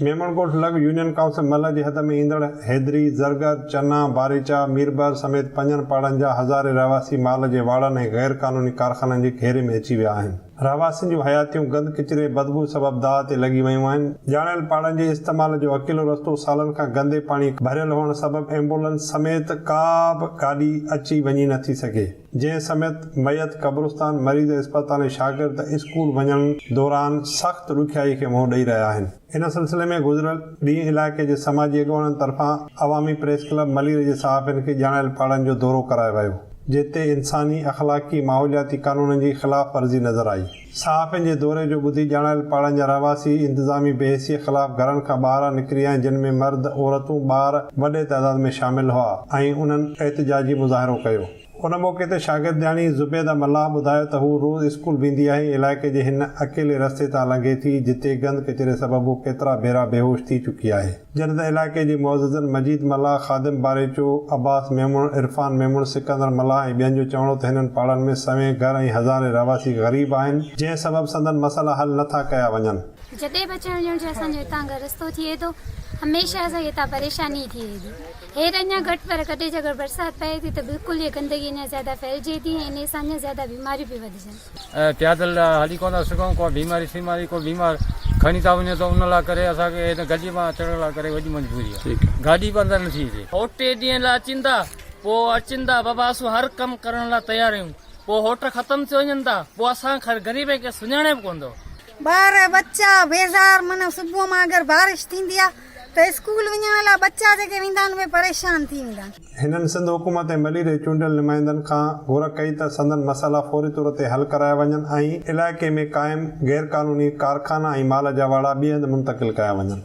मेमणकोट लॻ union council मल जे हद में ईंदड़ हैदरी, ज़रगर, चना, बारीचा, मीरबर समेत 5 पाड़नि जा हज़ारे रहवासी माल जे वाड़नि ऐं गैर क़ानूनी कारखाननि जे घेरे में अची विया आहिनि। रहवासियुनि जूं हयातियूं गंद किचिरे बदबू सबबि दाह ते लॻी वियूं आहिनि। ॼाणियल पाड़नि जे इस्तेमाल जो अकेलो रस्तो सालनि खां गंदे पाणी भरियल हुअण सबबि एम्बुलेंस समेत का बि गाॾी अची वञी नथी सघे, जंहिं समेत मयत क़ब्रिस्तान, मरीज़ अस्पताल ऐं शागिर्द स्कूल वञण दौरान सख़्त ॾुखियाई खे मुंहुं ॾेई रहिया आहिनि। इन सिलसिले में गुज़िरियल ॾींहुं इलाइक़े जे समाजी अॻुवाणनि तरफ़ां अवामी प्रेस क्लब मलीर जे सहाफ़ियुनि खे ॼाणियल पाड़नि जो दौरो करायो वियो, जिते इंसानी, अख़लाक़ी, माहौलियाती क़ानूननि जी ख़िलाफ़ वर्ज़ी नज़र आई। सहाफ़ियुनि जे दौरे जो ॿुधी ॼाणियल पाड़नि जा रहवासी इंतिज़ामी बेहैसियत ख़िलाफ़ घरनि खां ॿाहिरि निकिरी आया, जिन में मर्द, औरतूं, ॿार वॾे तइदाद में शामिल हुआ ऐं उन्हनि एहतिजाजी मुज़ाहिरो कयो। उन मौक़े ते शागिर्दियाणी ज़ुबैदा मल्लाह ॿुधायो त हू रोज़ स्कूल वेंदी आहे। इलाइक़े जे हिन अकेले रस्ते तां लंघे थी, जिते गंद किचिरे सबबि हू केतिरा भेरा बेहोश थी चुकी आहे। जॾहिं त इलाइक़े जे मुअज़्ज़िज़नि मजीद मल्लाह, ख़ादिम बारेचो, अब्बास मेमून, इरफान मेमून, सिकंदर मल्लाह ऐं ॿियनि जो चवणो त हिननि पाड़नि में सवें घर ऐं हज़ारे रहवासी ग़रीब आहिनि, जंहिं सबबि संदन मसइला हल नथा कया वञनि। जॾहिं बि अचण वञण जो असांजो हितां खां रस्तो थिए थो, हमेशह असांखे हितां परेशानी थिए थी। हेर अञा घटि, पर कॾहिं अगरि बरसाति पए थी त बिल्कुलु इहा गंदगी अञा ज़्यादा फैलिजे थी ऐं इन सां अञा ज़्यादा बीमारियूं पई वधिजनि। पैदल हली कोन था सघूं, को बीमारी को बीमार खणी था वञे, त उन लाइ करे असांखे हिन गाॾी मां अचण लाइ करे वॾी मजबूरी आहे। गाॾी बि अंदरि नथी अचे। होट टे ॾींहं लाइ अचनि था, पोइ अचनि था बाबा असां हर कमु करण लाइ तयारु आहियूं, पोइ होट ख़तमु थी वञनि था, पोइ असां ग़रीब खे सुञाणे बि कोन थो। ॿार बच्चा बेज़ार, माना सुबुह मां अगरि बारिश थींदी आहे त स्कूल वञण लाइ बच्चा जेके वेंदा आहिनि उहे परेशान थी वेंदा आहिनि। हिननि सिंध हुकूमत ऐं मलीर जे चूंडियल नुमाइंदनि खां घुर कई त संदन मसइला फौरी तौर ते हल कराया वञनि ऐं इलाइक़े में क़ाइमु गैर क़ानूनी कारखाना ऐं माल जा वाड़ा ॿिए हंधि मुंतक़िल कया वञनि।